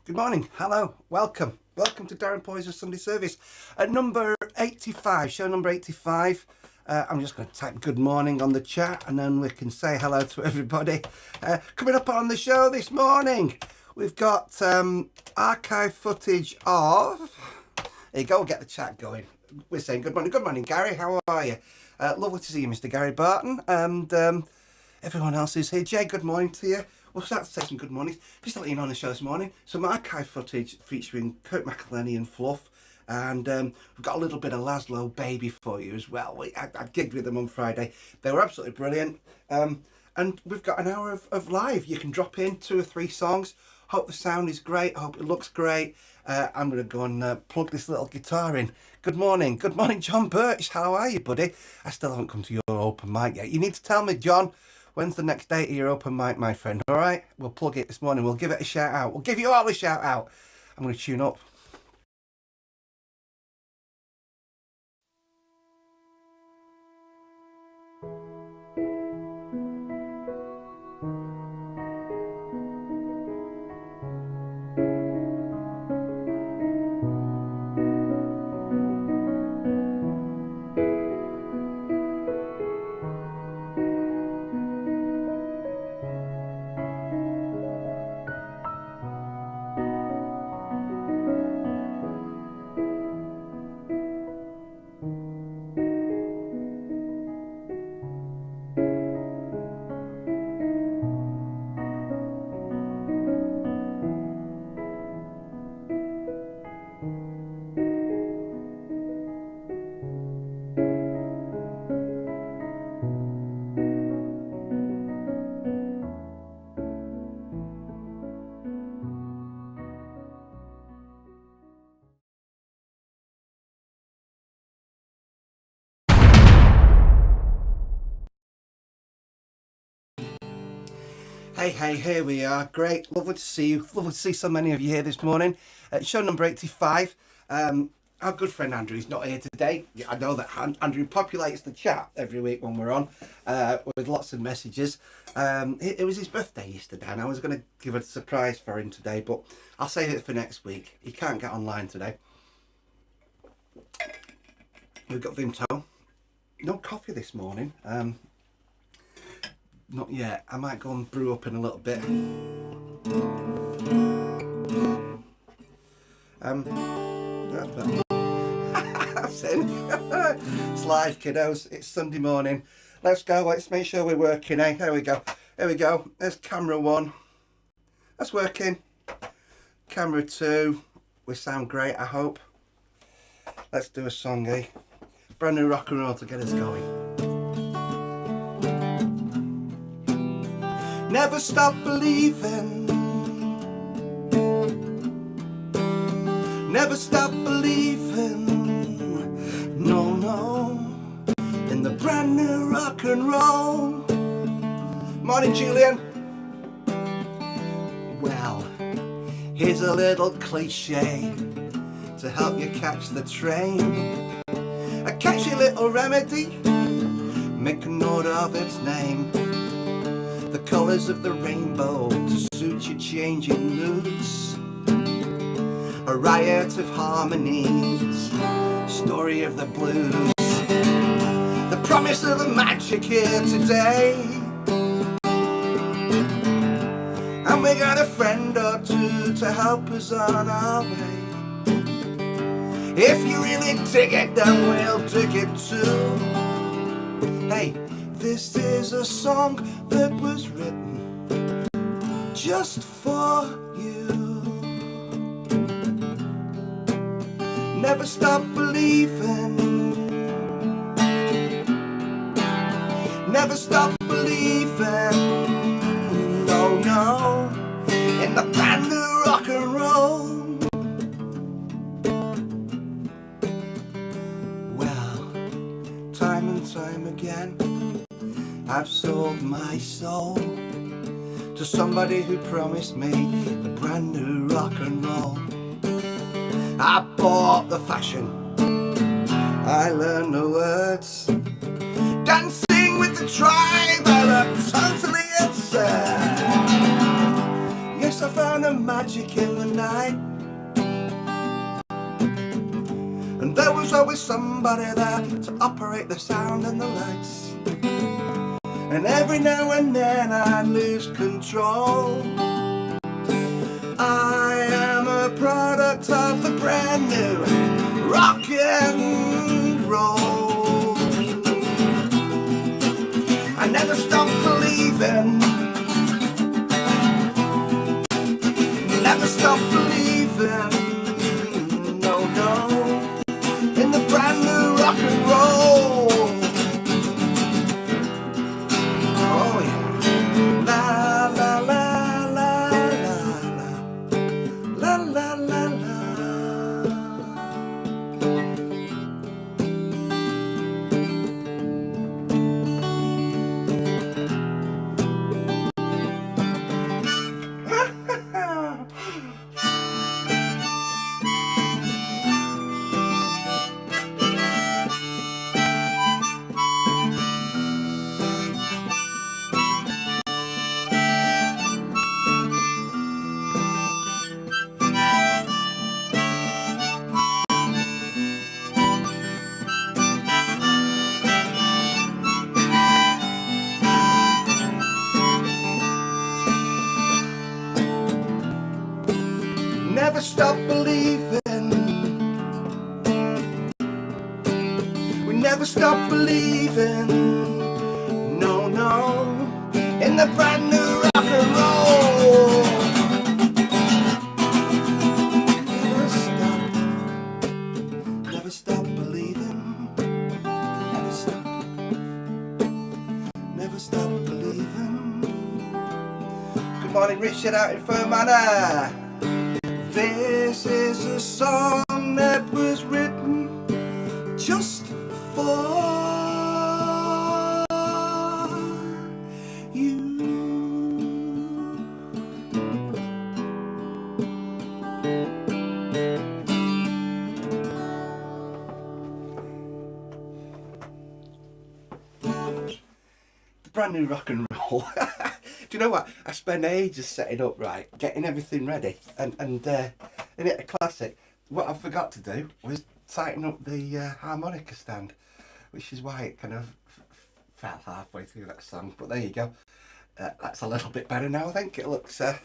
Good morning, hello, welcome to Darren Poyzer Sunday service at number 85, show number 85. I'm just going to type good morning on the chat and then we can say hello to everybody. Coming up on the show this morning, we've got archive footage of, there you go, we'll get the chat going. We're saying good morning Gary, how are you? Lovely to see you, Mr. Gary Barton, and everyone else who's here. Jay, good morning to you. We'll start to say some good mornings. Just to let you know on the show this morning, some archive footage featuring Kurt McElhenney and Fluff. And we've got a little bit of Laszlo Baby for you as well. I gigged with them on Friday. They were absolutely brilliant. And we've got an hour of live. You can drop in 2 or 3 songs. Hope the sound is great. Hope it looks great. I'm going to go and plug this little guitar in. Good morning, John Birch. How are you, buddy? I still haven't come to your open mic yet. You need to tell me, John. When's the next date of your open mic, my friend? All right, we'll plug it this morning. We'll give it a shout out. We'll give you all a shout out. I'm going to tune up. Hey, here we are. Great, lovely to see you. Lovely to see so many of you here this morning. Show number 85. Our good friend Andrew is not here today. I know that Andrew populates the chat every week when we're on with lots of messages. It was his birthday yesterday and I was going to give a surprise for him today, but I'll save it for next week. He can't get online today. We've got Vimto. No coffee this morning. Not yet. I might go and brew up in a little bit. That's it. It's live, kiddos. It's Sunday morning. Let's go. Let's make sure we're working, eh? There we go. There we go. There's camera 1. That's working. Camera 2. We sound great, I hope. Let's do a song, eh? Brand new rock and roll to get us going. Never stop believing. Never stop believing. No, in the brand new rock and roll. Morning, Julian. Well, here's a little cliche to help you catch the train. A catchy little remedy. Make a note of its name. The colours of the rainbow to suit your changing moods. A riot of harmonies, story of the blues. The promise of the magic here today. And we got a friend or two to help us on our way. If you really dig it, then we'll dig it too. Hey, this is a song that was written just for you. Never stop believing. Never stop believing. No, in the brand new rock and roll. Well, time and time again I've sold my soul to somebody who promised me the brand new rock and roll. I bought the fashion, I learned the words, dancing with the tribe, I looked totally absurd. Yes, I found a magic in the night, and there was always somebody there to operate the sound and the lights. And every now and then I lose control. I am a product of the brand new rock and roll. I never stop believing, never stop believing, no, no, in the brand new rock and roll. Oh yeah. La la la la la la la la la. Never stop believing. We never stop believing. No, no, in the brand new rock and roll. Never stop believing. Never stop. Never stop believing. Good morning, Richard out in Fermanagh. This is a song that was written just for you. The brand new rock and roll. Do you know what? I spent ages setting up, right, getting everything ready, and in it a classic. What I forgot to do was tighten up the harmonica stand, which is why it kind of fell halfway through that song. But there you go. That's a little bit better now. I think it looks a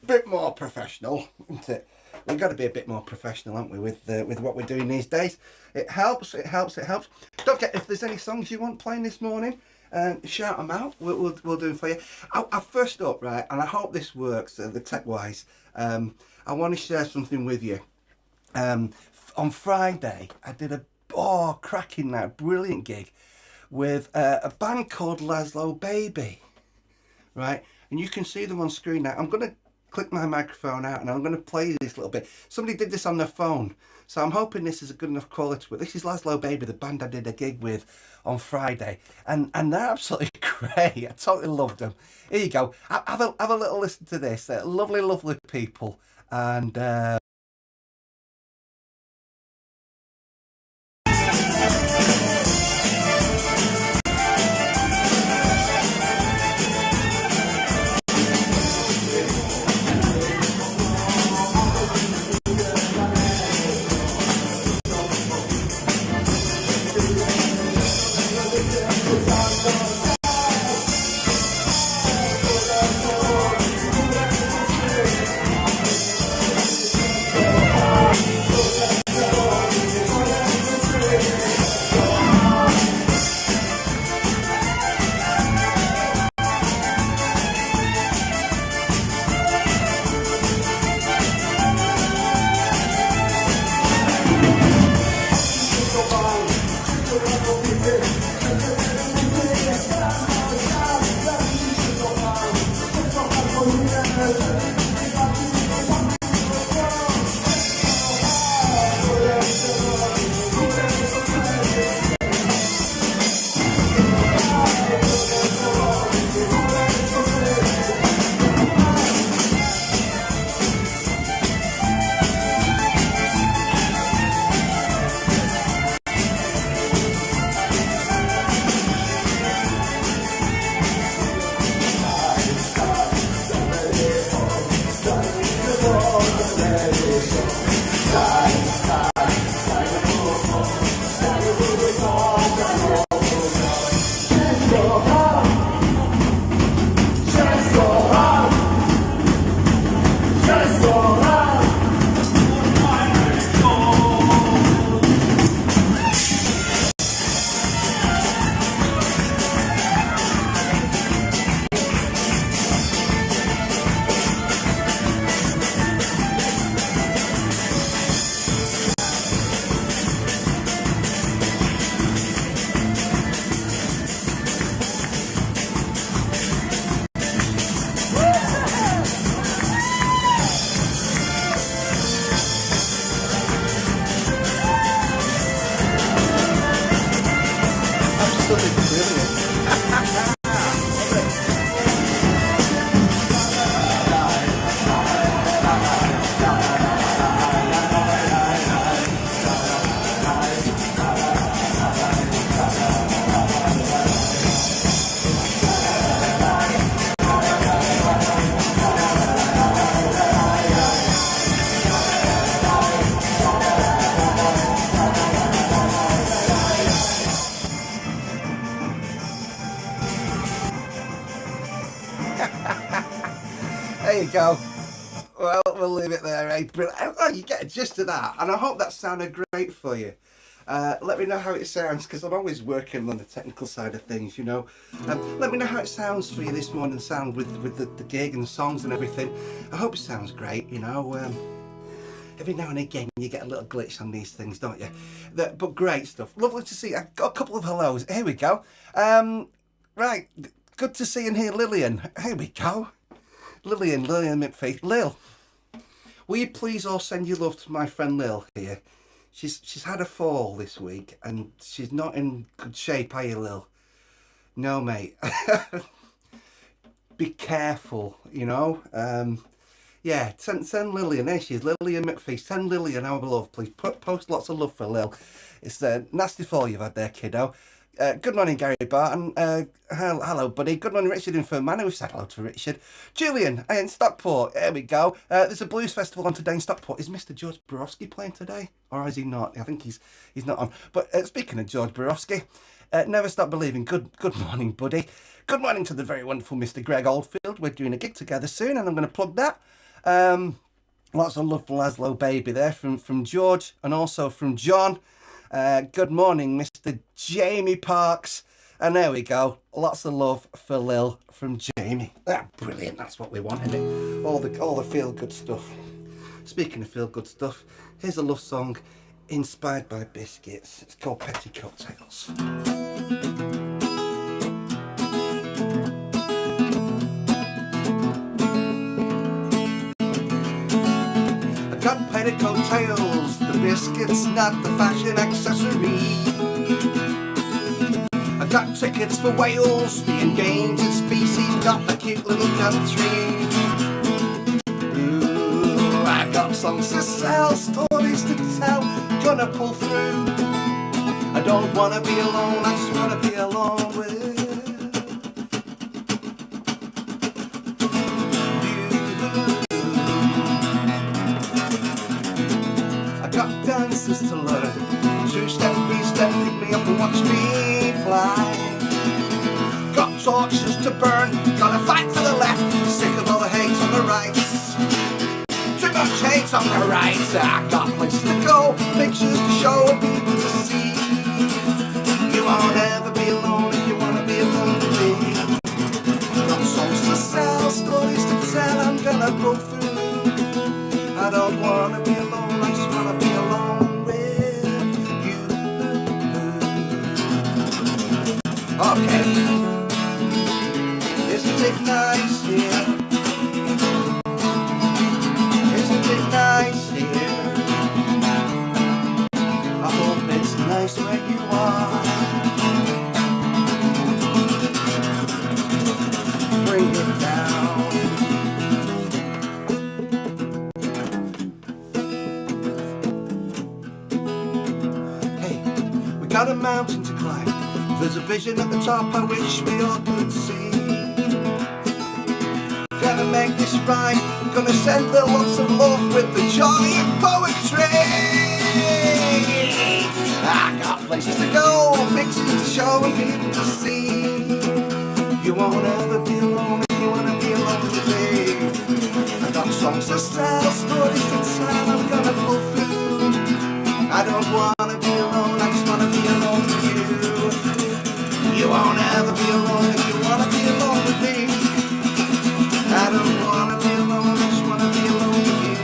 bit more professional, isn't it? We've got to be a bit more professional, haven't we, with what we're doing these days? It helps. It helps. It helps. Don't forget, if there's any songs you want playing this morning, shout them out. We'll do them for you. I first up, right, and I hope this works, the tech wise. I want to share something with you. On Friday, I did a cracking now, brilliant gig with a band called Laszlo Baby, right? And you can see them on screen now. I'm going to click my microphone out and I'm going to play this a little bit. Somebody did this on their phone, so I'm hoping this is a good enough quality. But this is Laszlo Baby, the band I did a gig with on Friday, and they're absolutely great. I totally loved them. Here you go. Have a little listen to this. Lovely, lovely people, and. go. Well, we'll leave it there, eh? Oh, you get a gist of that, and I hope that sounded great for you. Let me know how it sounds, because I'm always working on the technical side of things, you know. Let me know how it sounds for you this morning, the sound with the gig and the songs and everything. I hope it sounds great, you know. Every now and again you get a little glitch on these things, don't you? But great stuff. Lovely to see. I've got a couple of hellos. Here we go. Right, good to see and hear Lillian. Here we go. Lillian McPhee. Lil, will you please all send your love to my friend Lil here? She's had a fall this week and she's not in good shape, are you, Lil? No, mate. Be careful, you know. Yeah, send Lillian. There she is, Lillian McPhee. Send Lillian our love, please. Post lots of love for Lil. It's a nasty fall you've had there, kiddo. Good morning, Gary Barton. Hello, buddy. Good morning, Richard in Fermanagh. We've said hello to Richard. Julian in Stockport. There we go. There's a blues festival on today in Stockport. Is Mr. George Borowski playing today? Or is he not? I think he's not on. But speaking of George Borowski, never stop believing. Good morning, buddy. Good morning to the very wonderful Mr. Greg Oldfield. We're doing a gig together soon, and I'm going to plug that. Lots of love for Laszlo Baby there from George and also from John. Good morning, Mr. Jamie Parks. And there we go. Lots of love for Lil from Jamie. Brilliant. That's what we want, isn't it? All the feel-good stuff. Speaking of feel-good stuff, here's a love song inspired by biscuits. It's called Petticoat Tales. Got petticoat tails, the biscuits, not the fashion accessory. I got tickets for Wales, the endangered species, not the cute little country. Ooh, I got songs to sell, stories to tell, gonna pull through. I don't wanna be alone, I just wanna be alone with you. Dances to learn, two-step, three-step, pick me up and watch me fly. Got torches to burn, gotta fight for the left, sick of all the hate on the right. Too much hate on the right, I got places to go, pictures to show and people to see. You won't ever be alone if you wanna be alone with me. Got songs to sell, stories to tell, I'm gonna go through. I don't wanna be alone, I just wanna be alone with you. Okay. Isn't it nice here? Isn't it nice here? I hope it's nice where you are. Bring it down. Got a mountain to climb, there's a vision at the top I wish we all could see. Gonna make this rhyme, gonna send the lots of love with the joy of poetry. I got places to go, pictures to show and people to see. You won't ever be alone if you wanna be alone with me. I got songs to sell, stories to tell, I'm gonna pull through. I don't wanna be alone, I just wanna be alone with you. You won't ever be alone if you wanna be alone with me. I don't wanna be alone, I just wanna be alone with you.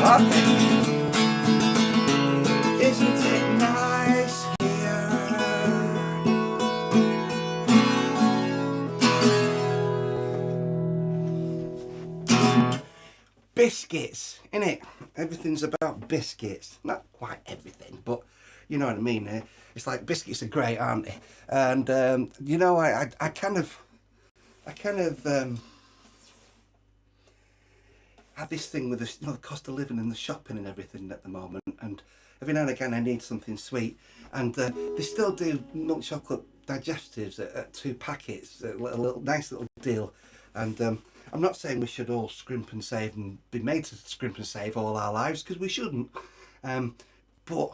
Okay. Isn't it nice here? Biscuits, innit? Everything's about biscuits. Not quite everything, but you know what I mean. It's like biscuits are great, aren't they? And you know, I kind of have this thing with the, you know, the cost of living and the shopping and everything at the moment. And every now and again, I need something sweet. And they still do milk chocolate digestives at 2 packets, a little nice little deal. And I'm not saying we should all scrimp and save and be made to scrimp and save all our lives, because we shouldn't. but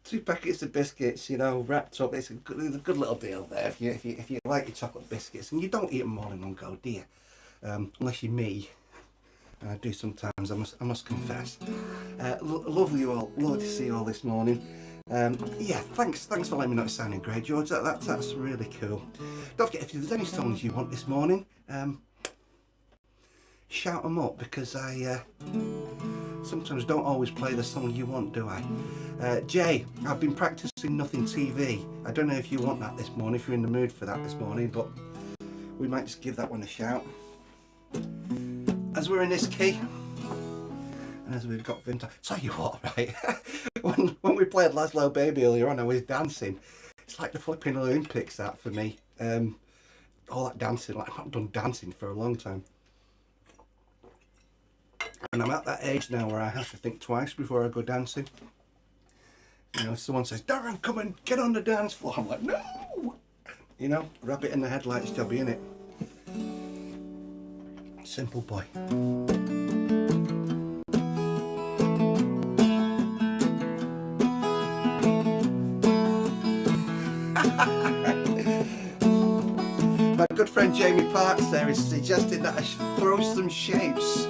2 packets of biscuits, you know, wrapped up. It's a good little deal there. If you like your chocolate biscuits, and you don't eat them all in one go, do you? Unless you're me. And I do sometimes, I must confess. Love you all. Lovely to see you all this morning. Yeah, thanks for letting me know it's sounding great, George. That's really cool. Don't forget, if there's any songs you want this morning, shout them up, because I sometimes don't always play the song you want, do I? Jay, I've been practicing Nothing TV. I don't know if you want that this morning, if you're in the mood for that this morning, but we might just give that one a shout. As we're in this key, and as we've got Vinta, tell you what, right? when we played Laszlo Baby earlier on, I was dancing. It's like the flipping Olympics, that, for me. All that dancing, like, I've not done dancing for a long time. And I'm at that age now where I have to think twice before I go dancing. You know, if someone says, Darren, come and get on the dance floor, I'm like, no! You know, rabbit in the headlights jobby, innit? Simple boy. My good friend Jamie Parks there is suggesting that I should throw some shapes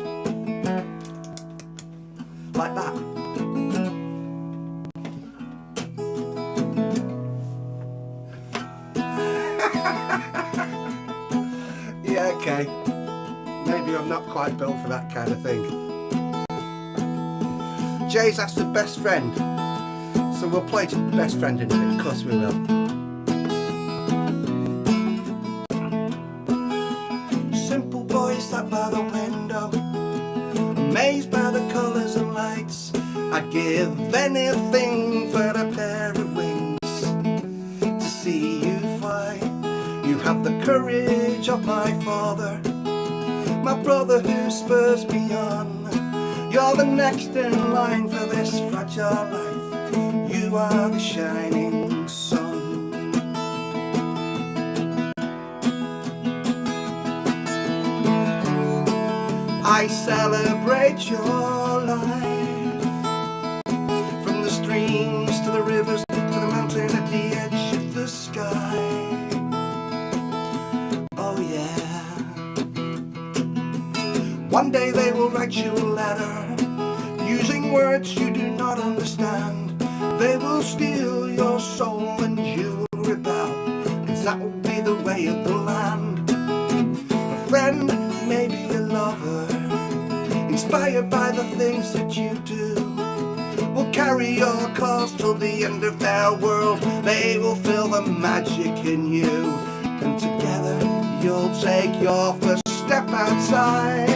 like that. Yeah, okay. Maybe I'm not quite built for that kind of thing. Jay's asked for best friend, so we'll play best friend in a bit. Of course we will. Simple boy sat by the window, amazed by the colours and lights. I'd give anything for a pair of wings to see you fly. You have the courage of my father, my brother who spurs me on. You're the next in line for this fragile life. You are the shining sun. I celebrate your life, from the streams to the rivers to the mountain at the edge of the sky. Oh yeah. One day they will write you a letter using words you do not understand. They will steal your soul and you will rebel, 'cause that will be the way of the land. A friend, maybe a lover, inspired by the things that you do, will carry your cause till the end of their world. They will feel the magic in you, and together you'll take your first step outside,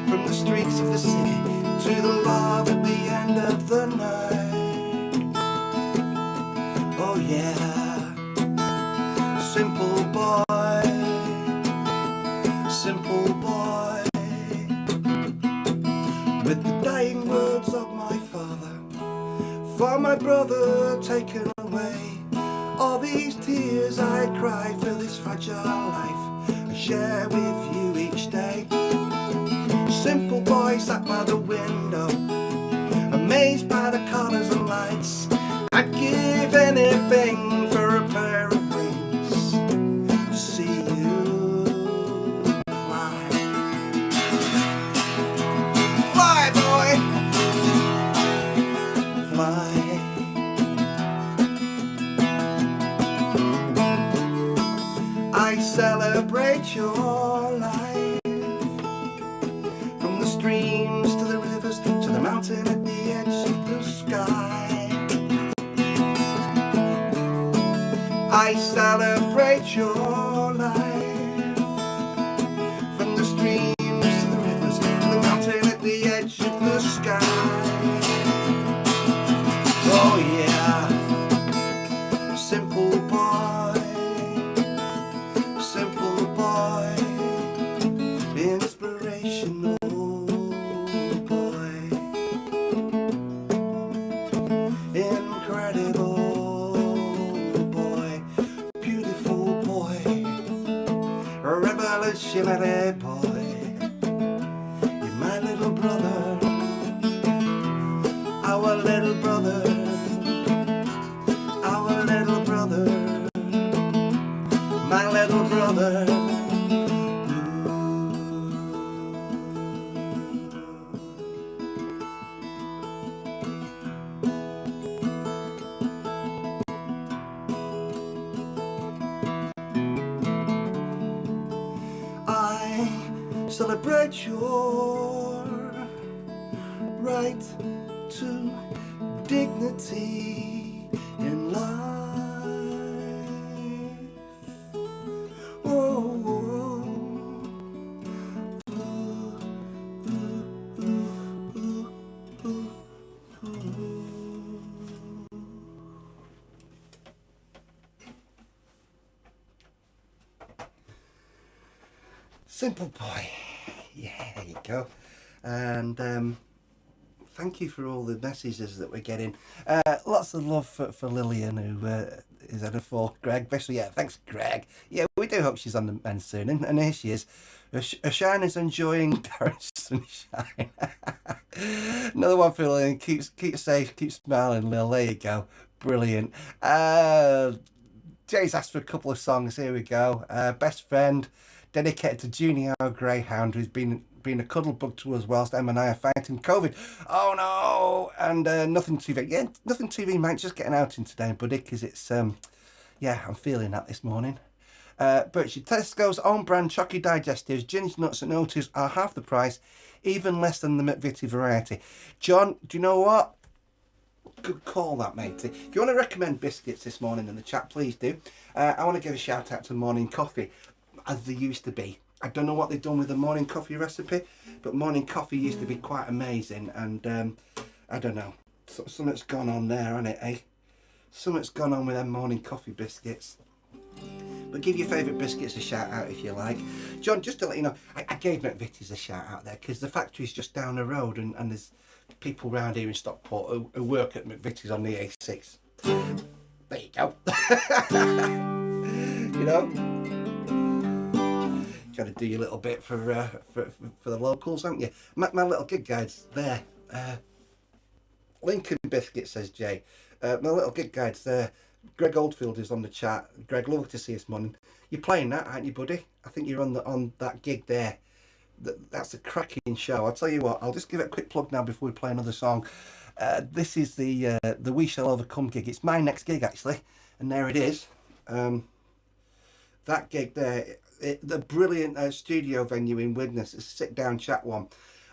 from the streets of the city to the love at the end of the night. Oh yeah, simple boy, simple boy, with the dying words of my father, for my brother taken away. All these tears I cry for this fragile life I share with you each day. Simple boy sat by the window, amazed by the colours and lights. I'd give anything for a pair of wings to see you fly. Fly, boy, fly. I celebrate your life, from the streams to the rivers to the mountain at the edge of the sky. I celebrate your life, from the streams to the rivers to the mountain at the edge of the sky. Oh yeah, simple boy, simple boy, inspirational boy, incredible boy, beautiful boy, revolutionary boy. You're my little brother, celebrate your right to dignity in life. Oh, Simple Boy. Yeah, there you go. And thank you for all the messages that we're getting. Lots of love for Lillian, who is at a fork. Greg, especially, yeah, thanks, Greg. Yeah, we do hope she's on the mend soon. And here she is. Shine is enjoying Darren's sunshine. Another one for Lillian. Keep safe, keep smiling, Lil. There you go. Brilliant. Jay's asked for a couple of songs. Here we go. Best Friend, dedicated to Junior Greyhound, who's been a cuddle bug to us whilst Em and I are fighting COVID. Oh no! And Nothing TV. Yeah, Nothing TV, mate. Just getting out in today, buddy, because it's yeah, I'm feeling that this morning. Birchie, Tesco's own brand Chocky Digestives, ginger nuts and oats are half the price, even less than the McVitie variety. John, do you know what? Good call, that, matey. If you want to recommend biscuits this morning in the chat, please do. I want to give a shout out to Morning Coffee, as they used to be. I don't know what they've done with the morning coffee recipe, but morning coffee used to be quite amazing. And I don't know, something's gone on there, hasn't it, eh? Something's gone on with them morning coffee biscuits. But give your favourite biscuits a shout out if you like. John, just to let you know, I gave McVitie's a shout out there because the factory's just down the road, and there's people round here in Stockport who work at McVitie's on the A6. There you go. You know, got to do your little bit for the locals, haven't you? My little gig guide's there. Lincoln Biscuit, says Jay. My little gig guide's there. Greg Oldfield is on the chat. Greg, lovely to see you this morning. You're playing that, aren't you, buddy? I think you're on that gig there. That's a cracking show. I'll tell you what, I'll just give it a quick plug now before we play another song. This is the We Shall Overcome gig. It's my next gig, actually, and there it is. That gig there, the brilliant studio venue in Widnes. It's a sit-down chat one.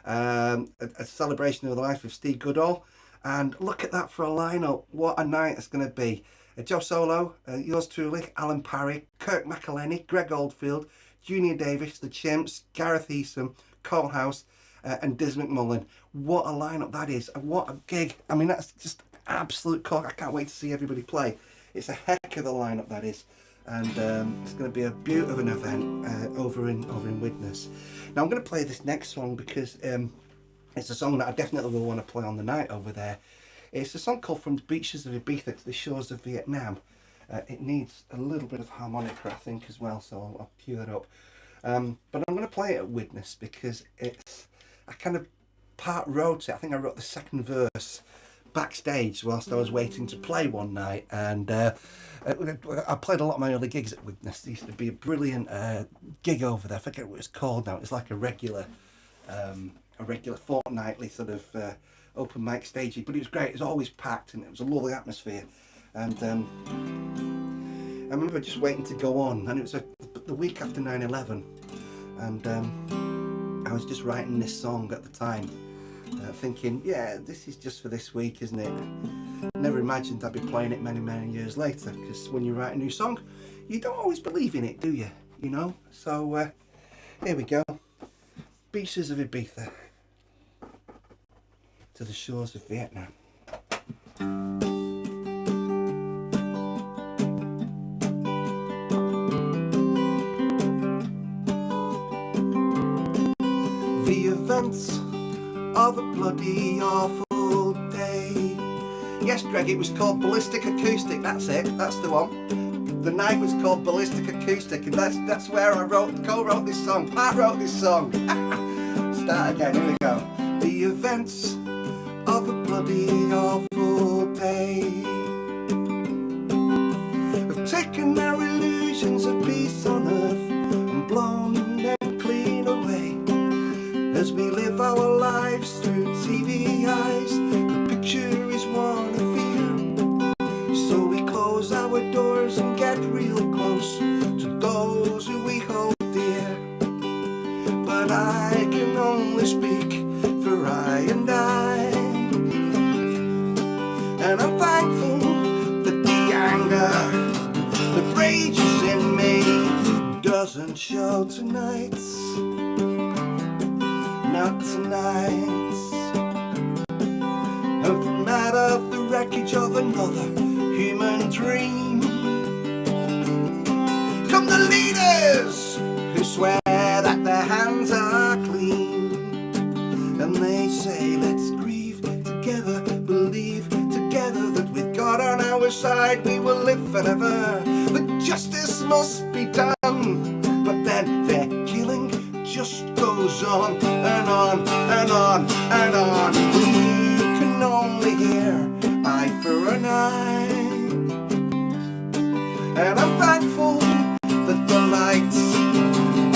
A celebration of the life of Steve Goodall. And look at that for a lineup. What a night it's going to be. Joe Solo, yours truly, Alan Parry, Kirk McElhenney, Greg Oldfield, Junior Davis, The Chimps, Gareth Eason, Cole House, and Diz McMullen. What a lineup that is. And what a gig. I mean, that's just absolute cool. I can't wait to see everybody play. It's a heck of a lineup, that is. And it's going to be a beaut of an event over in Widnes. Now I'm going to play this next song because it's a song that I definitely will want to play on the night over there. It's a song called From the Beaches of Ibiza to the Shores of Vietnam. It needs a little bit of harmonica, I think, as well, so I'll cue that up. But I'm going to play it at Widnes because I kind of part wrote it. I think I wrote the second verse backstage whilst I was waiting to play one night, and I played a lot of my early gigs at Widnes. There used to be a brilliant gig over there. I forget what it's called now. It's like a regular fortnightly sort of open mic staging, but it was great. It was always packed and it was a lovely atmosphere. And I remember just waiting to go on, and it was the week after 9/11, and I was just writing this song at the time, thinking, yeah, this is just for this week, isn't it? Never imagined I'd be playing it many, many years later, because when you write a new song, you don't always believe in it, do you? You know? So here we go. Beaches of Ibiza to the shores of Vietnam. The events of a bloody awful day. Yes, Greg, it was called Ballistic Acoustic. That's it. That's the one. The night was called Ballistic Acoustic, and that's where I co-wrote this song. Pat wrote this song. Start again. Here we go. The events of a bloody awful day have taken our illusions of peace on earth and blown them clean away. As we live our lives through TV eyes, the picture is one of fear. So we close our doors and get real close to those who we hold dear. But I can only speak for I and I. And I'm thankful that the anger that rages in me doesn't show tonight. Not tonight. And from out of the wreckage of another human dream come the leaders who swear that their hands are clean. And they say, let's grieve together, believe together that with God on our side we will live forever. That justice must be done. But then their killing just goes on and on and on and on. We can only hear eye for an eye. And I'm thankful that the light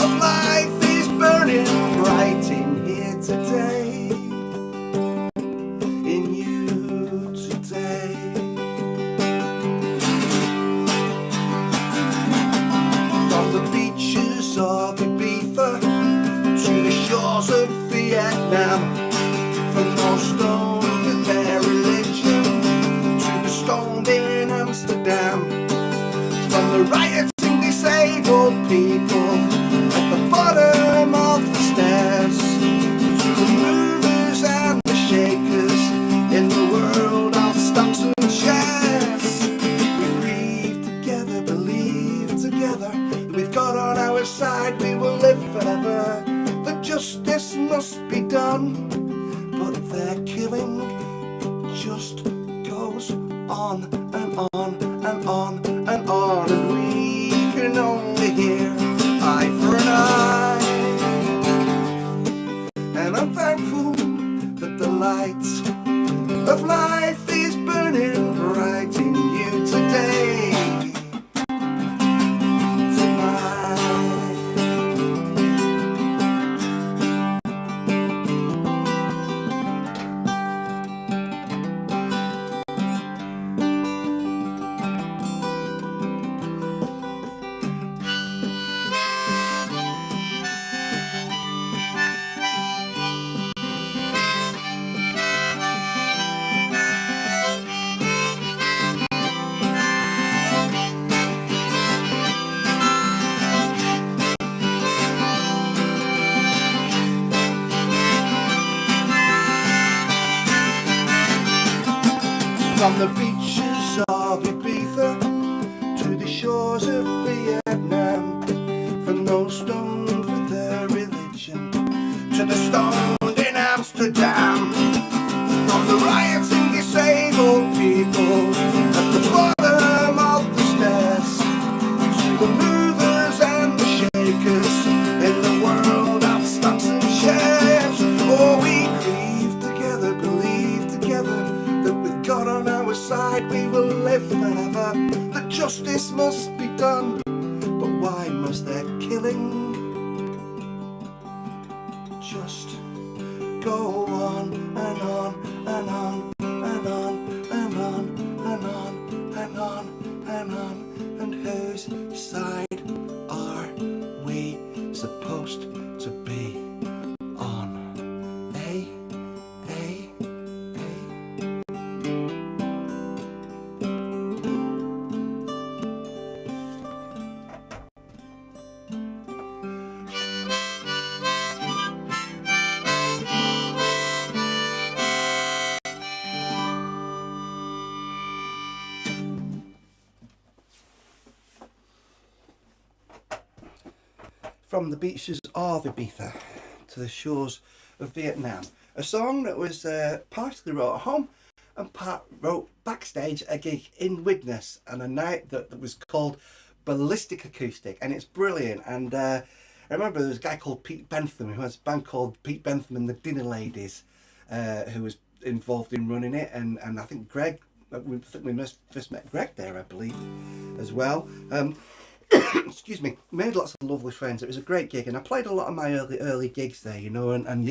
of life is burning bright in here today, in you today. From the beaches of Ibiza to the shores of Vietnam, from those stoned with their religion to the stoned in Amsterdam, from the rioting disabled people at the bottom of the stairs to the movers and the shakers in the world of stocks and shares. We grieve together, believe together that with God on our side we will live forever. That justice must be done, but their killing just goes on and on and on and on. And we can only hear eye for an eye. And I'm thankful that the light of life is burning bright in you today, tonight. From the beaches of Ibiza to the shores of Vietnam, from those stoned for their religion to the stoned in Amsterdam, from the rioting disabled people at the bottom of the stairs to the movers and the shakers in the world of stocks and shares. Oh, we grieve together, believe together that with God on our side we will live forever. That justice must be done, but why must their killing just go on and on and on and on and on and on and on and on? And whose side are we supposed to be on? Eh? From the beaches of Ibiza to the shores of Vietnam. A song that was partially wrote at home and part wrote backstage at a gig in Widnes on a night that was called Ballistic Acoustic, and it's brilliant. And I remember there was a guy called Pete Bentham who has a band called Pete Bentham and the Dinner Ladies, who was involved in running it, and I think Greg, we first met Greg there, I believe, as well. Excuse me, made lots of lovely friends. It was a great gig, and I played a lot of my early gigs there, you know, and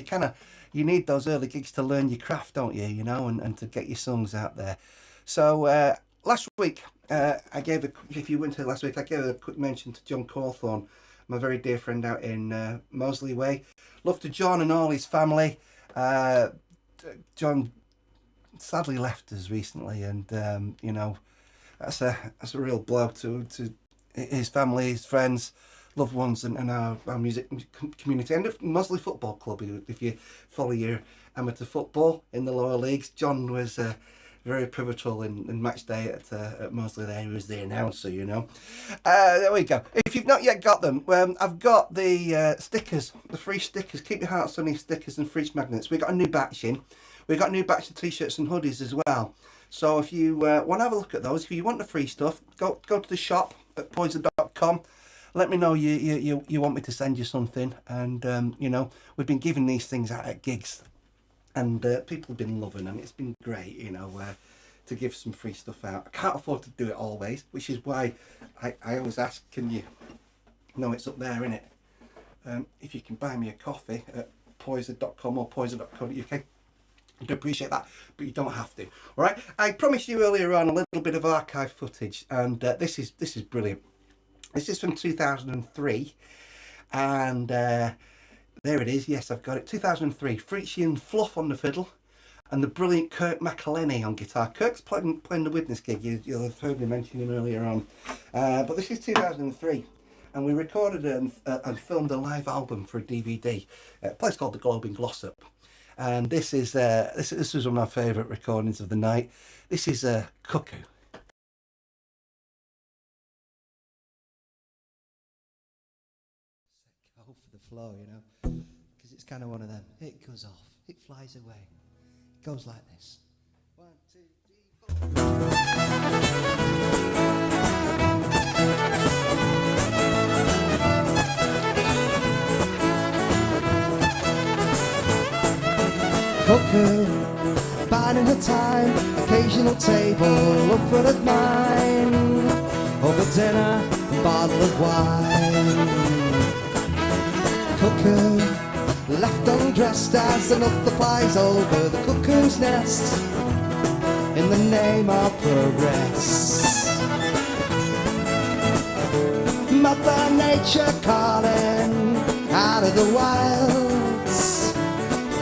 you need those early gigs to learn your craft, don't you, you know, and to get your songs out there. So last week, if you went to last week, I gave a quick mention to John Cawthorne, my very dear friend out in Moseley Way. Love to John and all his family. John sadly left us recently, and you know, that's a real blow to his family, his friends, loved ones, and our music community, and Mosley Football Club. If you follow your amateur football in the lower leagues, John was very pivotal in match day at Mosley. There, he was the announcer, you know. There we go. If you've not yet got them, I've got the stickers, the free stickers. Keep Your Heart Sunny stickers and fridge magnets. We got a new batch in. We got a new batch of t-shirts and hoodies as well. So if you want to have a look at those, if you want the free stuff, go to the shop at poyzer.com. Let me know you want me to send you something, and you know, we've been giving these things out at gigs, and people have been loving them. It's been great, you know, to give some free stuff out. I can't afford to do it always, which is why I always ask, can you? No, it's up there, innit? If you can buy me a coffee at poyzer.com or poyzer.co.uk. I do appreciate that, but you don't have to. All right. I promised you earlier on a little bit of archive footage, and this is brilliant. This is from 2003, and there it is. Yes, I've got it. 2003. Frisian Fluff on the fiddle, and the brilliant Kirk McElhenney on guitar. Kirk's playing the Witness gig. You'll have heard me mention him earlier on, but this is 2003. And we recorded and filmed a live album for a DVD, a place called the Globe in Glossop. And this is this was one of my favourite recordings of the night. This is Cuckoo. Go for the flow, you know, because it's kind of one of them. It goes off, it flies away. It goes like this. 1, 2, 3, 4. Cuckoo, biding her time, occasional table up front of mine, over dinner, a bottle of wine. Cuckoo, left undressed as another flies over the cuckoo's nest, in the name of progress. Mother Nature calling out of the wilds,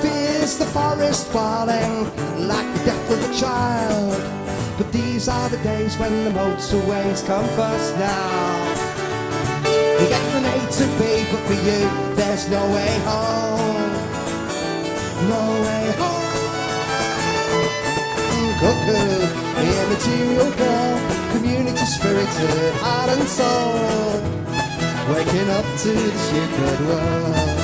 fears the forest falling like the death of a child. But these are the days when the motorways come first now. You get from A to B, but for you there's no way home. No way home. Cuckoo, immaterial girl, community spirited, heart and soul, waking up to the stupid world.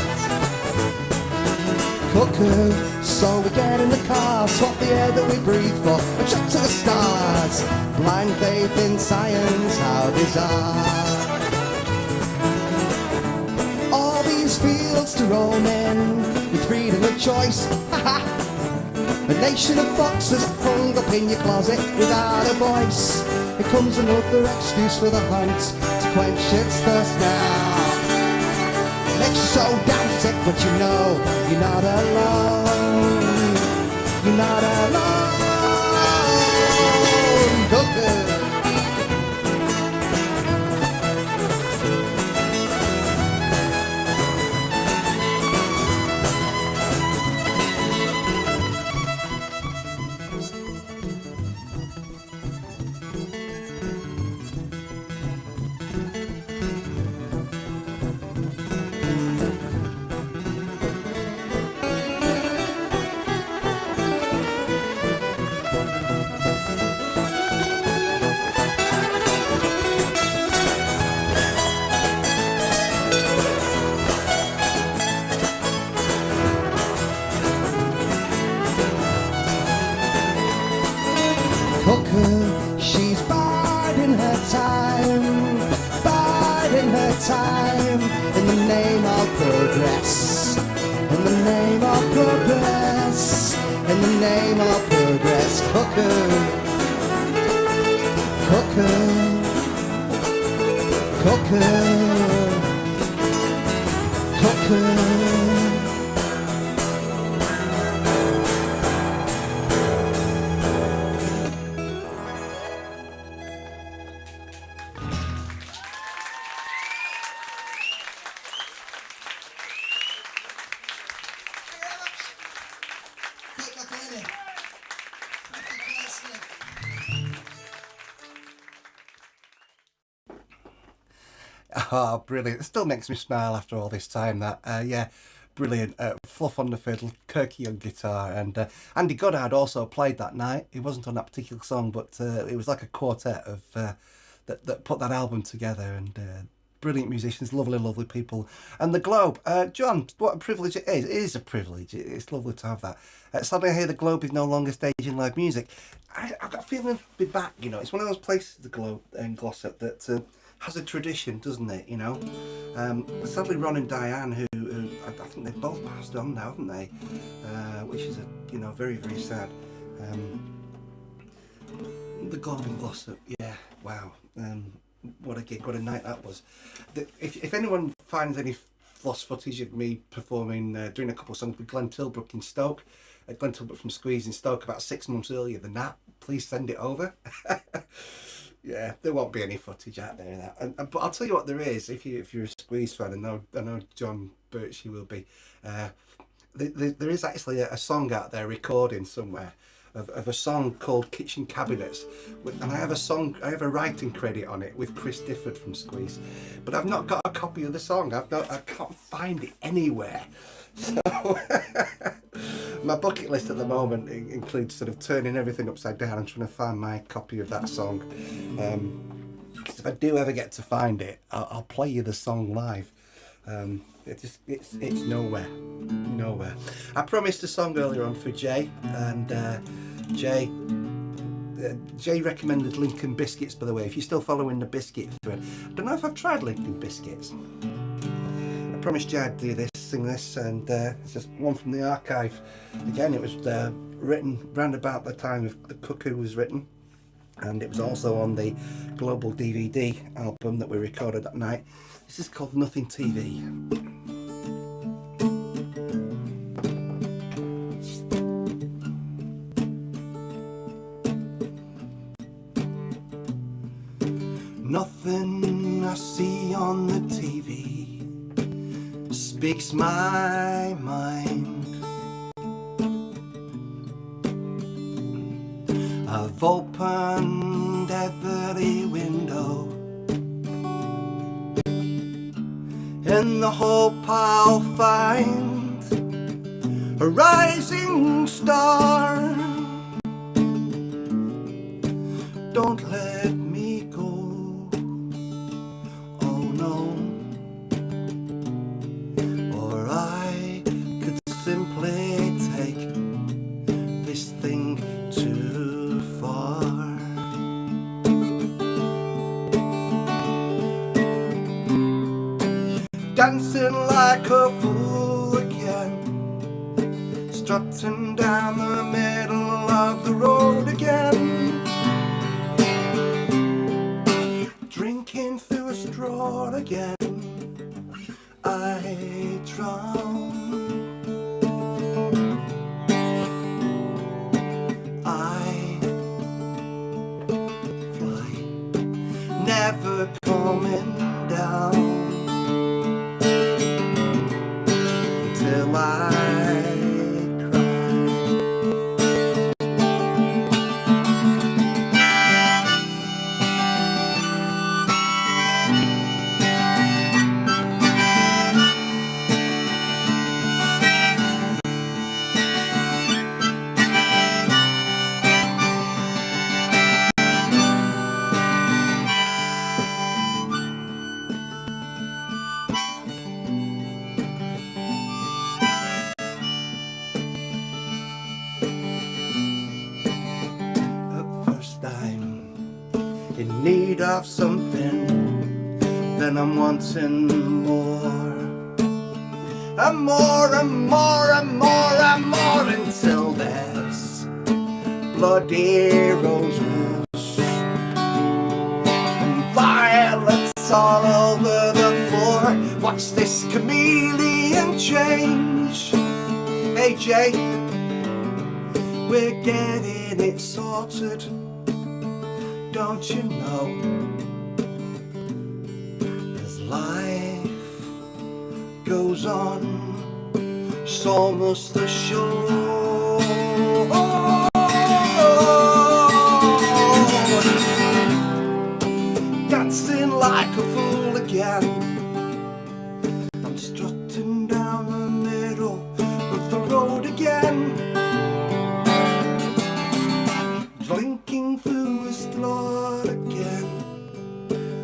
Cuckoo, so we get in the car, swap the air that we breathe for, and trek to the stars. Blind faith in science, how bizarre. All these fields to roam in, with freedom of choice, ha-ha. A nation of foxes hung up in your closet without a voice. Here comes another excuse for the hunt to quench its thirst now. Makes you so damn sick, but you know you're not alone. You're not alone. Cuckoo. Cuckoo, she's biding her time, biding her time, in the name of progress, in the name of progress, in the name of progress. Cuckoo, cuckoo, cuckoo, cuckoo. Oh, brilliant. It still makes me smile after all this time, that. Yeah, brilliant. Fluff on the fiddle, Kirky on guitar, and Andy Goddard also played that night. He wasn't on that particular song, but it was like a quartet of that put that album together, and brilliant musicians, lovely, lovely people. And the Globe. John, what a privilege it is. It is a privilege. It's lovely to have that. Sadly, I hear the Globe is no longer staging live music. I've got a feeling to be back, you know. It's one of those places, the Globe in Glossop, that has a tradition, doesn't it, you know? Sadly, Ron and Diane, who I think they've both passed on now, haven't they? Which is, very, very sad. The Globe in Glossop, yeah, wow. What a gig, what a night that was. If anyone finds any lost footage of me performing, doing a couple of songs with Glenn Tilbrook in Stoke, Glenn Tilbrook from Squeeze in Stoke about 6 months earlier than that, please send it over. Yeah, there won't be any footage out there of that. But I'll tell you what there is, if you're a Squeeze fan, I know John Birch will be, there is actually a song out there, recording somewhere, of a song called Kitchen Cabinets, and I have a writing credit on it with Chris Difford from Squeeze, but I've not got a copy of the song. I can't find it anywhere. So my bucket list at the moment includes sort of turning everything upside down and trying to find my copy of that song. If I do ever get to find it, I'll play you the song live. It's nowhere. I promised a song earlier on for Jay, and Jay recommended Lincoln Biscuits, by the way. If you're still following the biscuit thread, I don't know if I've tried Lincoln Biscuits. I promised Jay I'd do this, sing this, and it's just one from the archive. Again, it was written round about the time of The Cuckoo was written, and it was also on the Global DVD album that we recorded that night. This is called Nothing TV. Nothing I see on the TV speaks my mind. I've opened every window in the hope I'll find a rising star. Don't let me go, oh no, or I could simply take this thing too far. Dancing like a fool again, strutting down the middle of the road again, drinking through a straw again. I drown, I fly, never coming down till I cry. In need of something, then I'm wanting more, and more and more and more and more, until there's bloody roses and violets all over the floor. Watch this chameleon change. Hey Jay, we're getting it sorted, don't you know? As life goes on, so must the show. Dancing like a fool again, drifting down the middle of the road again, drinking through a flood again.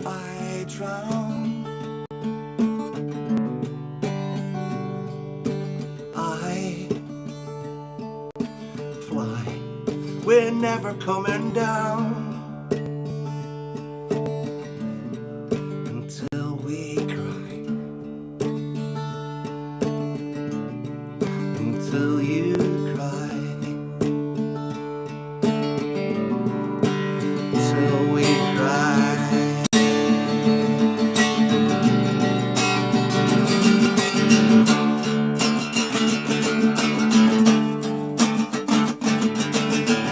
I drown, I fly, we're never coming down until we cry, until you cry, until we cry.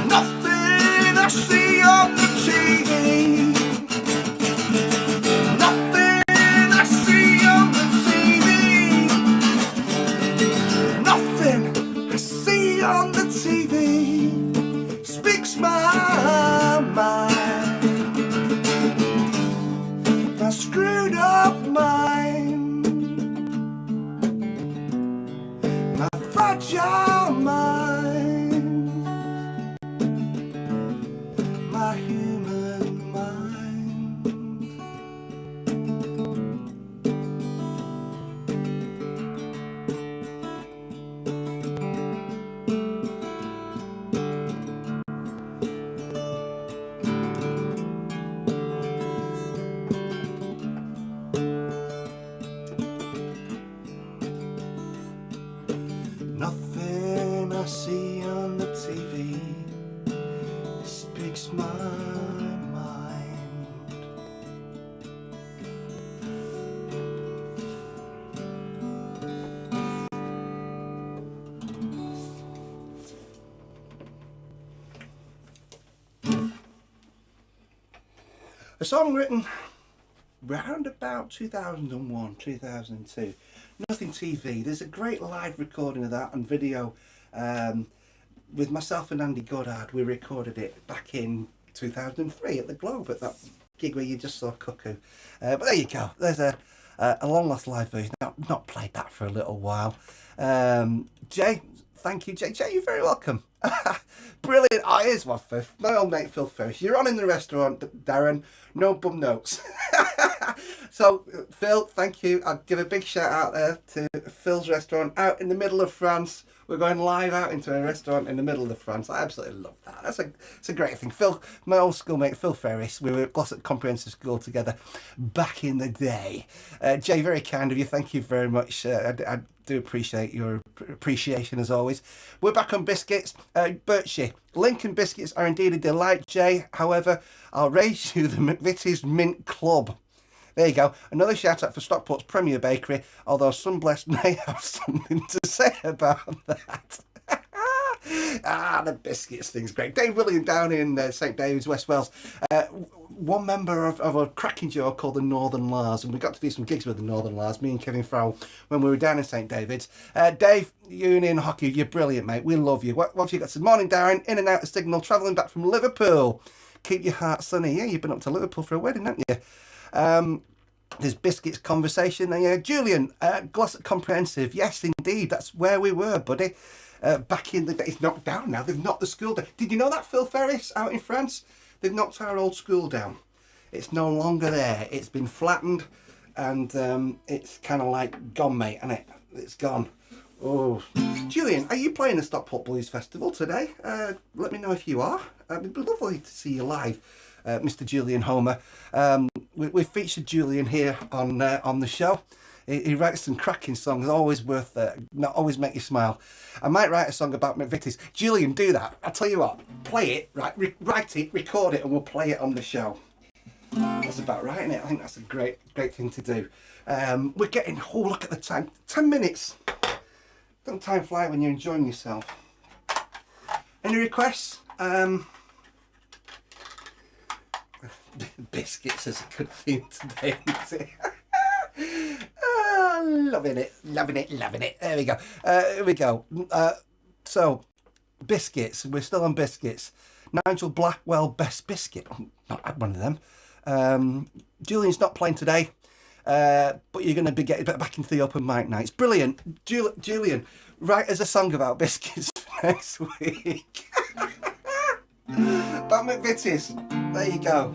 Nothing I see on the TV, nothing I see on the TV, nothing I see on the TV speaks my mind, my screwed up mind, my fragile mind, my human mind. Nothing I see on the TV speaks my mind. A song written round about 2001, 2002. Nothing TV. There's a great live recording of that and video with myself and Andy Goddard. We recorded it back in 2003 at the Globe at that gig where you just saw Cuckoo. But there you go. There's a long lost live version. Not played that for a little while. Jay, thank you, Jay. Jay, you're very welcome. Brilliant. Oh, here's one for my old mate Phil Ferris. You're on in the restaurant, Darren. No bum notes. So, Phil, thank you. I'll give a big shout out there to Phil's restaurant out in the middle of France. We're going live out into a restaurant in the middle of France. I absolutely love that. It's a great thing. Phil, my old schoolmate Phil Ferris, we were at Glossop Comprehensive School together back in the day. Jay, very kind of you. Thank you very much. I do appreciate your appreciation as always. We're back on biscuits. Birchie, Lincoln biscuits are indeed a delight, Jay. However, I'll raise you the McVitie's Mint Club. There you go. Another shout out for Stockport's Premier Bakery, although some blessed may have something to say about that. The biscuits thing's great. Dave William down in St David's, West Wales. One member of a cracking duo called the Northern Lars, and we got to do some gigs with the Northern Lars, me and Kevin Farrell, when we were down in St David's. Dave, you and Ian Hockey, you're brilliant, mate. We love you. What have you got? Good morning, Darren. In and out of Signal, travelling back from Liverpool. Keep your heart sunny. Yeah, you've been up to Liverpool for a wedding, haven't you? There's biscuits conversation. Julian, Glossop Comprehensive. Yes, indeed. That's where we were, buddy. Back in the day. It's knocked down now. They've knocked the school down. Did you know that, Phil Ferris, out in France? They've knocked our old school down. It's no longer there. It's been flattened and it's kind of like gone, mate, isn't it? It's gone. Oh, Julian, are you playing the Stockport Blues Festival today? Let me know if you are. It'd be lovely to see you live, Mr. Julian Homer. We've featured Julian here on the show. He writes some cracking songs, always worth not always make you smile. I might write a song about McVitie's. Julian, do that. I'll tell you what, play it, write it, record it, and we'll play it on the show. That's about right, isn't it? I think that's a great thing to do. We're getting, oh, look at the time, 10 minutes. Don't time fly when you're enjoying yourself. Any requests? Biscuits is a good theme today, isn't it? Loving it. There we go. Here we go. So, biscuits. We're still on biscuits. Nigel Blackwell, Best Biscuit. I've not had one of them. Julian's not playing today. but you're going to be getting back into the open mic nights. Brilliant. Julian, write us a song about biscuits for next week. Back McVitie's. There you go.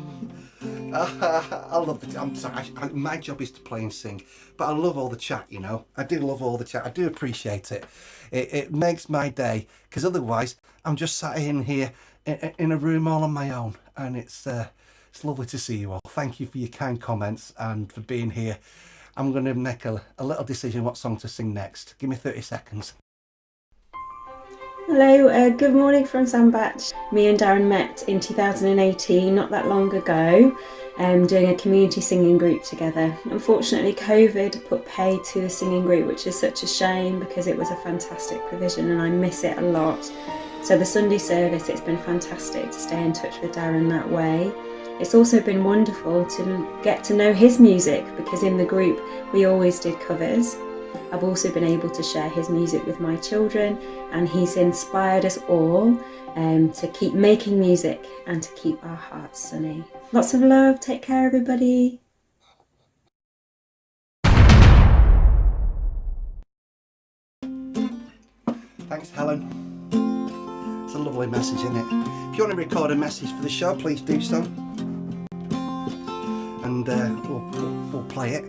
I love the. I'm sorry. My job is to play and sing, but I love all the chat. You know, I do love all the chat. I do appreciate it. It makes my day, because otherwise I'm just sat in here in a room all on my own, and it's lovely to see you all. Thank you for your kind comments and for being here. I'm going to make a little decision what song to sing next. Give me 30 seconds. Hello, good morning from Sandbach. Me and Darren met in 2018, not that long ago, doing a community singing group together. Unfortunately, COVID put pay to the singing group, which is such a shame because it was a fantastic provision and I miss it a lot. So the Sunday service, it's been fantastic to stay in touch with Darren that way. It's also been wonderful to get to know his music because in the group we always did covers. I've also been able to share his music with my children, and he's inspired us all to keep making music and to keep our hearts sunny. Lots of love, take care everybody. Thanks, Helen. It's a lovely message, isn't it? If you want to record a message for the show, please do so. And we'll play it.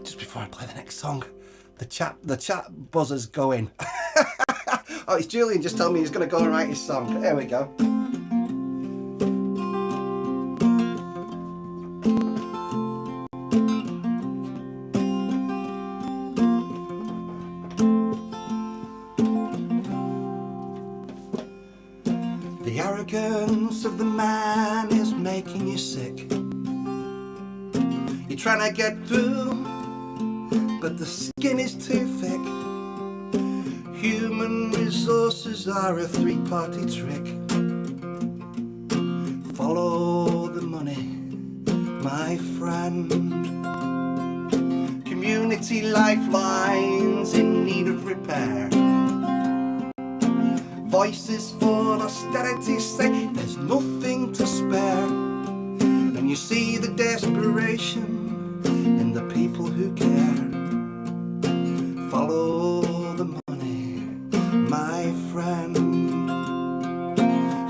Just before I play the next song, the chat buzzer's going. Oh, it's Julian just told me he's going to go and write his song. There we go. The arrogance of the man is making you sick. You're trying to get through, but the skin is too thick. Human resources are a three-party trick. Follow the money, my friend. Community lifelines in need of repair. Voices for austerity say there's nothing to spare. And you see the desperation in the people who care. Follow the money, my friend.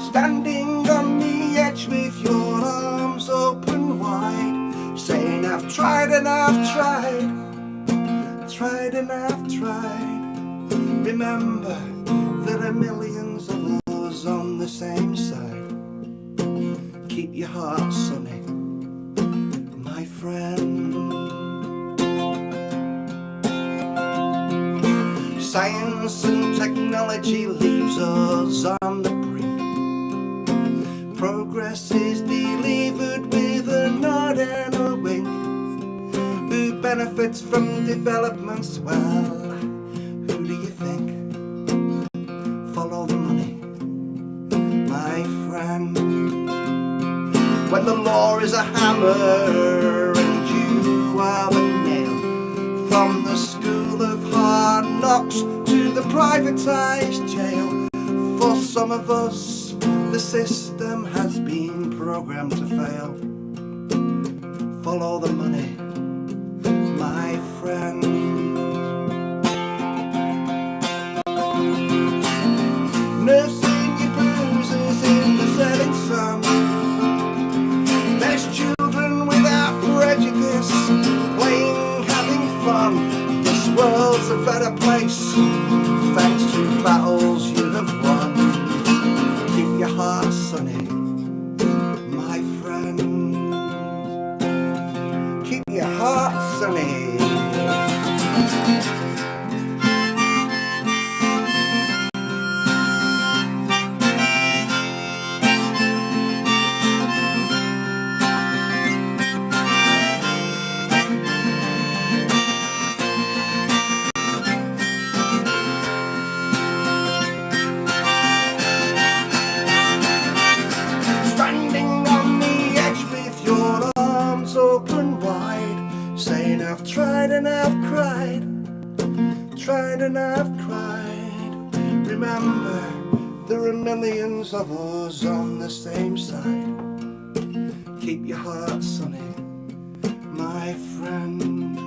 Standing on the edge with your arms open wide, saying I've tried and I've tried, tried and I've tried. Remember, there are millions of us on the same side. Keep your heart sunny, my friend. Science and technology leaves us on the brink. Progress is delivered with a nod and a wink. Who benefits from developments? Well, who do you think? Follow the money, my friend. When the law is a hammer and you are the nail, from the school of hard knocks to the privatised jail. For some of us, the system has been programmed to fail. Follow the money, my friend. Nursing your bruises in the setting sun. There's children without prejudice, playing, having fun. This world's a better place, thanks to battles you have won. Keep your heart sunny, my friend. Keep your heart sunny. Open wide, saying I've tried and I've cried, tried and I've cried. Remember, there are millions of us on the same side. Keep your heart sunny, my friend.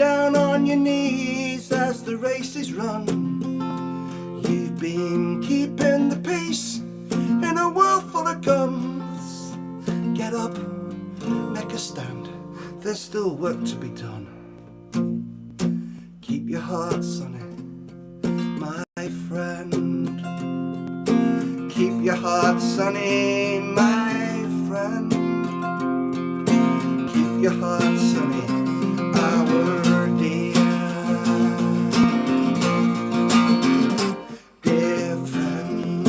down on your knees as the race is run. You've been keeping the peace in a world full of guns. Get up, make a stand, there's still work to be done. Keep your heart sunny, my friend. Keep your heart sunny, my friend. Keep your heart sunny, our dear friend.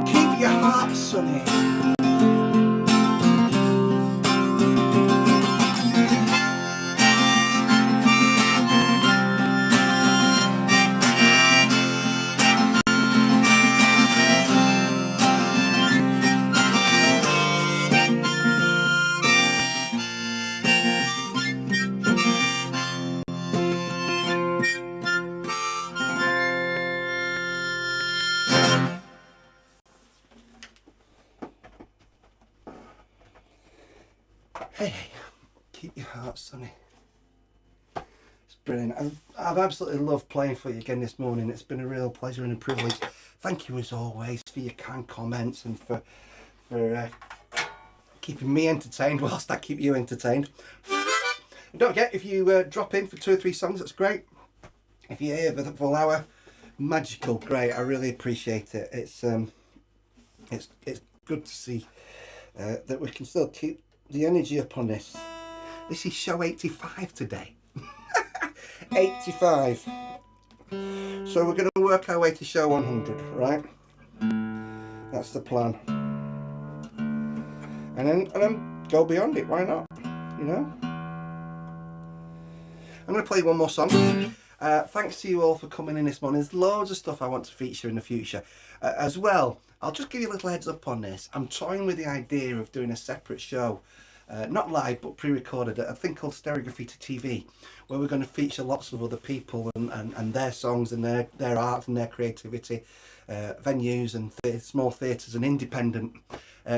Keep your heart sunny. Hey, keep your heart sunny. It's brilliant. I've absolutely loved playing for you again this morning. It's been a real pleasure and a privilege. Thank you as always for your kind comments and for keeping me entertained whilst I keep you entertained. And don't forget, if you drop in for 2 or 3 songs, that's great. If you're here for the full hour, magical, great. I really appreciate it. It's good to see that we can still keep the energy up on this. This is show 85 today. 85. So we're going to work our way to show 100, right? That's the plan. And then go beyond it, why not? You know? I'm going to play one more song. Thanks to you all for coming in this morning. There's loads of stuff I want to feature in the future. As well, I'll just give you a little heads up on this. I'm toying with the idea of doing a separate show, not live but pre-recorded, at a thing called Stereo Graffiti TV, where we're going to feature lots of other people and their songs and their art and their creativity, venues and small theatres and independent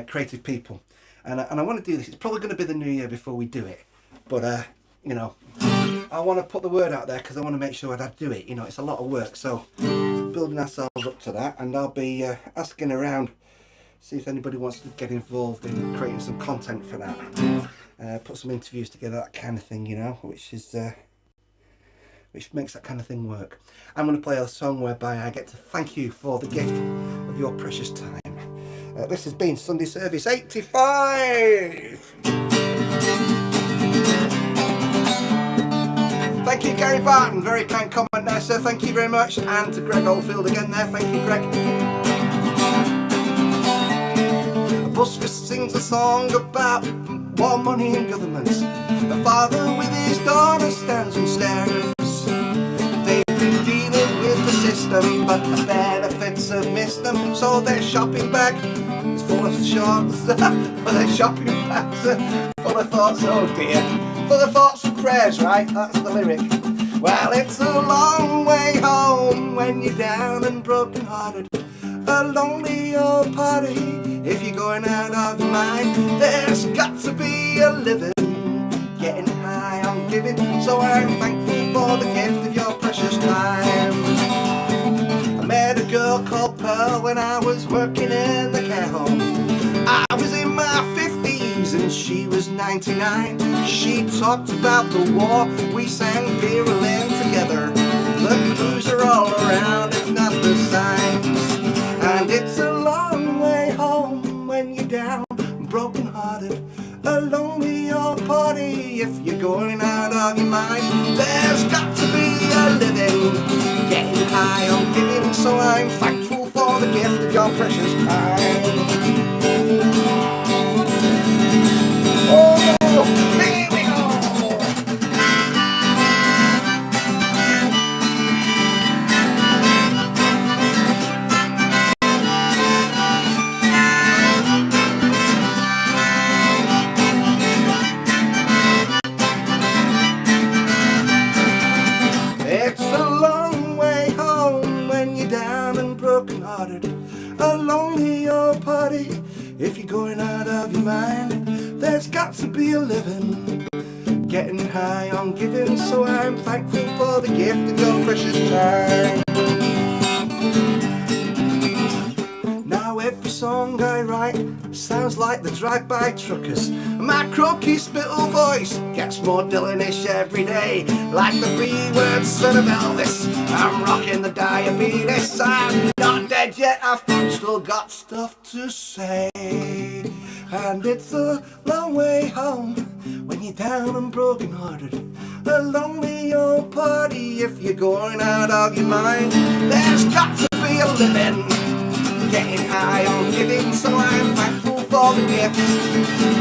creative people. And I want to do this. It's probably going to be the new year before we do it, but you know, I want to put the word out there because I want to make sure that I do it. You know, it's a lot of work, so building ourselves up to that, and I'll be asking around, see if anybody wants to get involved in creating some content for that. Put some interviews together, that kind of thing, you know, which makes that kind of thing work. I'm going to play a song whereby I get to thank you for the gift of your precious time. This has been Sunday Service 85. Thank you, Gary Barton. Very kind comment there, sir. Thank you very much. And to Greg Oldfield again there. Thank you, Greg. A busker sings a song about war, money and government. The father with his daughter stands and stares. They've been dealing with the system, but the benefits have missed them. So their shopping bag is full of shorts. But their shopping bags are full of thoughts, oh dear. Full of thoughts and prayers, right? That's the lyric. Well, it's a long way home when you're down and broken hearted. A lonely old party if you're going out of your mind. There's got to be a living, getting high on giving. So I'm thankful for the gift of your precious time. I met a girl called Pearl when I was working in the care home. I was in my 50s and she was 99. She talked about the war, we sang Virulent together. The blues are all around, if not the signs. And it's a long way home when you're down, broken hearted. A lonely old party if you're going out of your mind. There's got to be a living, getting high on giving. So I'm thankful for the gift of your precious time. Oh, here we go! It's a long way home when you're down and broken hearted. A lonely old party if you're going out of your mind. There's There's got to be a living, getting high on giving, so I'm thankful for the gift of your precious time. Now every song I write sounds like the drive-by truckers. My croaky spittle voice gets more Dylanish every day, like the B-word son of Elvis. I'm rocking the diabetes. I'm not dead yet, I've still got stuff to say. And it's a long way home when you're down and broken hearted, a lonely old party if you're going out of your mind. There's got to be a living, getting high on giving, so I'm thankful for the gift,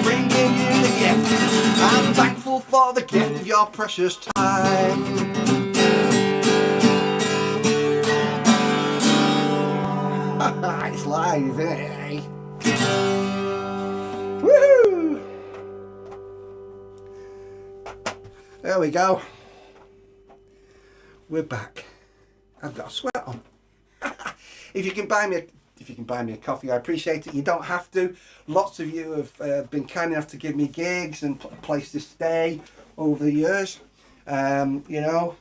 bringing you the gift. I'm thankful for the gift of your precious time. It's live, isn't it? Eh? Woohoo! There we go. We're back. I've got a sweat on. If you can buy me a coffee, I appreciate it. You don't have to. Lots of you have been kind enough to give me gigs and a place to stay over the years. You know,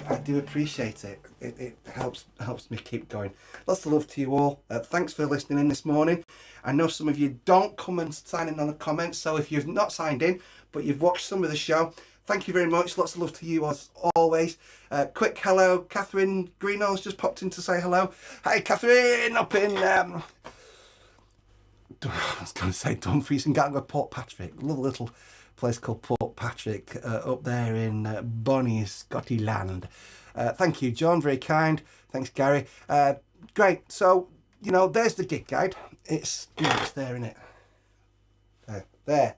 I do appreciate it. It helps me keep going. Lots of love to you all. Thanks for listening in this morning. I know some of you don't come and sign in on the comments, so if you've not signed in but you've watched some of the show, thank you very much. Lots of love to you as always. Quick hello, Catherine Greenall's just popped in to say hello. Hi Catherine, up in I was going to say Dumfries and Gatwick, Port Patrick. Lovely little place called Port Patrick up there in bonnie Scotland. Thank you, John, very kind. Thanks, Gary. Great. So, you know, there's the gig guide. It's there, isn't it? There.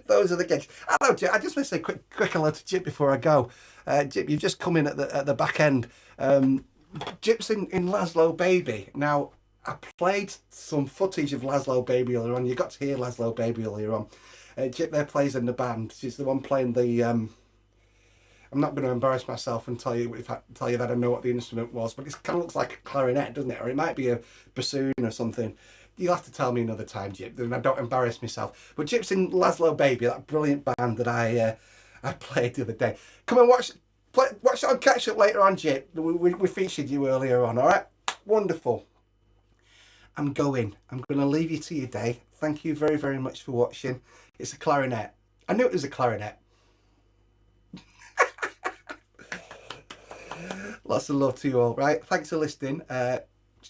Those are the gigs. Hello, Jip. I just want to say quick hello to Jip before I go. Jip, you've just come in at the back end. Jip's in Laszlo Baby. Now, I played some footage of Laszlo Baby earlier on. You got to hear Laszlo Baby earlier on. Jip there plays in the band. She's the one playing the... I'm not going to embarrass myself and tell you that I know what the instrument was, but it kind of looks like a clarinet, doesn't it? Or it might be a bassoon or something. You'll have to tell me another time, Jip, then I don't embarrass myself. But Jip's in Laszlo Baby, that brilliant band that I played the other day. Come and watch it on Catch Up later on, Jip. We featured you earlier on, all right? Wonderful. I'm going to leave you to your day. Thank you very, very much for watching. It's a clarinet. I knew it was a clarinet. Lots of love to you all, right? Thanks for listening.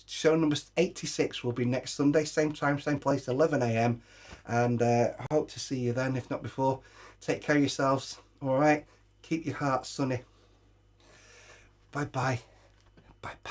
Show number 86 will be next Sunday, same time, same place, 11 a.m. And I hope to see you then, if not before. Take care of yourselves, all right? Keep your hearts sunny. Bye-bye. Bye-bye.